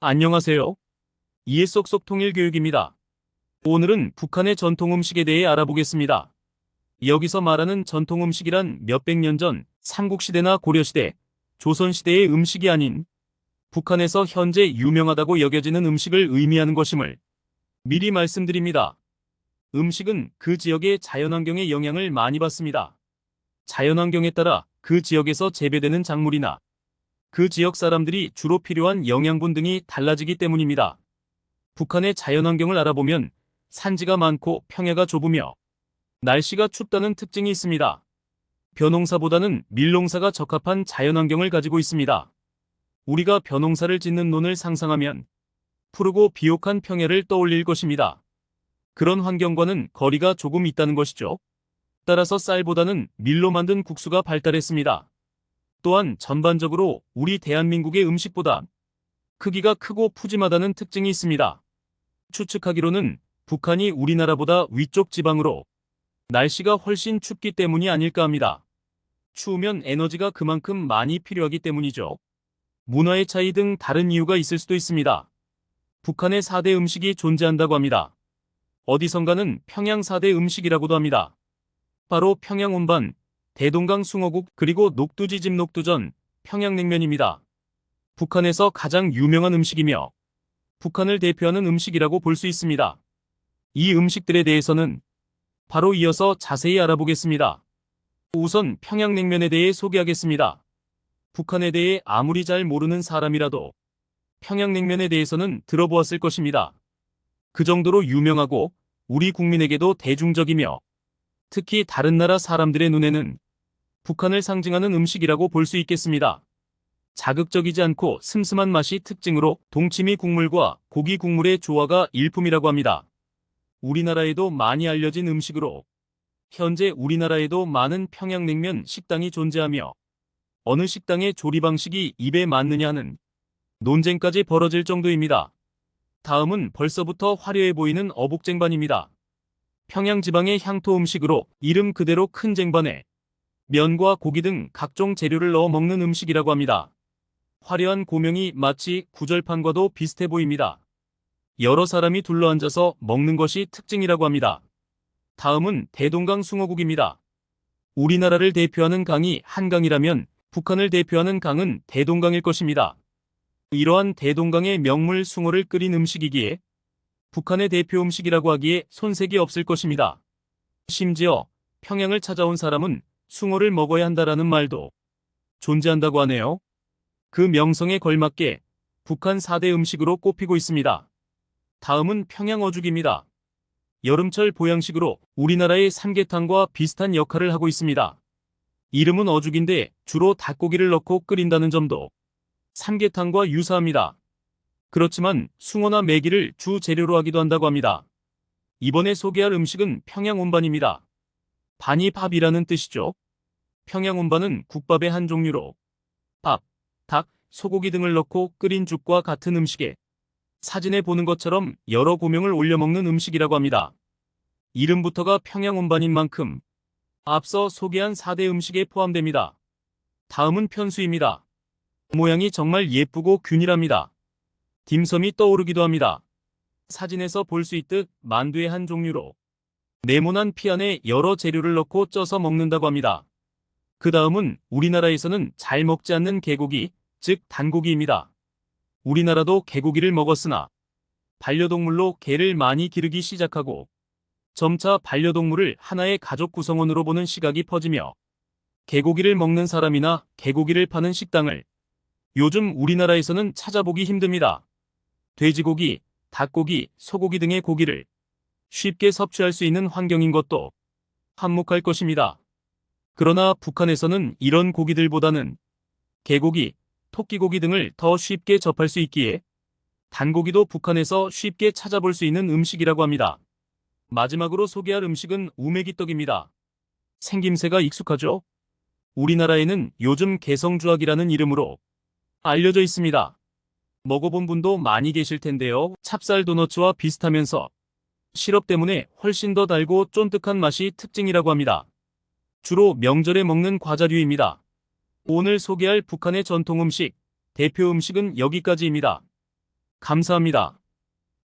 안녕하세요. 이해 쏙쏙 통일교육입니다. 오늘은 북한의 전통 음식에 대해 알아보겠습니다. 여기서 말하는 전통 음식이란 몇백 년 전 삼국시대나 고려시대, 조선시대의 음식이 아닌 북한에서 현재 유명하다고 여겨지는 음식을 의미하는 것임을 미리 말씀드립니다. 음식은 그 지역의 자연환경의 영향을 많이 받습니다. 자연환경에 따라 그 지역에서 재배되는 작물이나 그 지역 사람들이 주로 필요한 영양분 등이 달라지기 때문입니다. 북한의 자연환경을 알아보면 산지가 많고 평야가 좁으며 날씨가 춥다는 특징이 있습니다. 벼농사보다는 밀농사가 적합한 자연환경을 가지고 있습니다. 우리가 벼농사를 짓는 논을 상상하면 푸르고 비옥한 평야를 떠올릴 것입니다. 그런 환경과는 거리가 조금 있다는 것이죠. 따라서 쌀보다는 밀로 만든 국수가 발달했습니다. 또한 전반적으로 우리 대한민국의 음식보다 크기가 크고 푸짐하다는 특징이 있습니다. 추측하기로는 북한이 우리나라보다 위쪽 지방으로 날씨가 훨씬 춥기 때문이 아닐까 합니다. 추우면 에너지가 그만큼 많이 필요하기 때문이죠. 문화의 차이 등 다른 이유가 있을 수도 있습니다. 북한의 4대 음식이 존재한다고 합니다. 어디선가는 평양 4대 음식이라고도 합니다. 바로 평양 온반, 대동강 숭어국, 그리고 녹두지짐 녹두전, 평양냉면입니다. 북한에서 가장 유명한 음식이며 북한을 대표하는 음식이라고 볼 수 있습니다. 이 음식들에 대해서는 바로 이어서 자세히 알아보겠습니다. 우선 평양냉면에 대해 소개하겠습니다. 북한에 대해 아무리 잘 모르는 사람이라도 평양냉면에 대해서는 들어보았을 것입니다. 그 정도로 유명하고 우리 국민에게도 대중적이며 특히 다른 나라 사람들의 눈에는 북한을 상징하는 음식이라고 볼 수 있겠습니다. 자극적이지 않고 슴슴한 맛이 특징으로 동치미 국물과 고기 국물의 조화가 일품이라고 합니다. 우리나라에도 많이 알려진 음식으로 현재 우리나라에도 많은 평양냉면 식당이 존재하며 어느 식당의 조리 방식이 입에 맞느냐 하는 논쟁까지 벌어질 정도입니다. 다음은 벌써부터 화려해 보이는 어복쟁반입니다. 평양 지방의 향토 음식으로 이름 그대로 큰 쟁반에 면과 고기 등 각종 재료를 넣어 먹는 음식이라고 합니다. 화려한 고명이 마치 구절판과도 비슷해 보입니다. 여러 사람이 둘러앉아서 먹는 것이 특징이라고 합니다. 다음은 대동강 숭어국입니다. 우리나라를 대표하는 강이 한강이라면 북한을 대표하는 강은 대동강일 것입니다. 이러한 대동강의 명물 숭어를 끓인 음식이기에 북한의 대표 음식이라고 하기에 손색이 없을 것입니다. 심지어 평양을 찾아온 사람은 숭어를 먹어야 한다라는 말도 존재한다고 하네요. 그 명성에 걸맞게 북한 4대 음식으로 꼽히고 있습니다. 다음은 평양 어죽입니다. 여름철 보양식으로 우리나라의 삼계탕과 비슷한 역할을 하고 있습니다. 이름은 어죽인데 주로 닭고기를 넣고 끓인다는 점도 삼계탕과 유사합니다. 그렇지만 숭어나 메기를 주 재료로 하기도 한다고 합니다. 이번에 소개할 음식은 평양 온반입니다. 반이 밥이라는 뜻이죠. 평양 온반은 국밥의 한 종류로 밥, 닭, 소고기 등을 넣고 끓인 죽과 같은 음식에 사진에 보는 것처럼 여러 고명을 올려 먹는 음식이라고 합니다. 이름부터가 평양 온반인 만큼 앞서 소개한 4대 음식에 포함됩니다. 다음은 편수입니다. 모양이 정말 예쁘고 균일합니다. 딤섬이 떠오르기도 합니다. 사진에서 볼 수 있듯 만두의 한 종류로 네모난 피 안에 여러 재료를 넣고 쪄서 먹는다고 합니다. 그 다음은 우리나라에서는 잘 먹지 않는 개고기, 즉 단고기입니다. 우리나라도 개고기를 먹었으나 반려동물로 개를 많이 기르기 시작하고 점차 반려동물을 하나의 가족 구성원으로 보는 시각이 퍼지며 개고기를 먹는 사람이나 개고기를 파는 식당을 요즘 우리나라에서는 찾아보기 힘듭니다. 돼지고기, 닭고기, 소고기 등의 고기를 쉽게 섭취할 수 있는 환경인 것도 한몫할 것입니다. 그러나 북한에서는 이런 고기들보다는 개고기, 토끼고기 등을 더 쉽게 접할 수 있기에 단고기도 북한에서 쉽게 찾아볼 수 있는 음식이라고 합니다. 마지막으로 소개할 음식은 우메기떡입니다. 생김새가 익숙하죠? 우리나라에는 요즘 개성주악이라는 이름으로 알려져 있습니다. 먹어본 분도 많이 계실 텐데요. 찹쌀 도너츠와 비슷하면서 시럽 때문에 훨씬 더 달고 쫀득한 맛이 특징이라고 합니다. 주로 명절에 먹는 과자류입니다. 오늘 소개할 북한의 전통 음식, 대표 음식은 여기까지입니다. 감사합니다.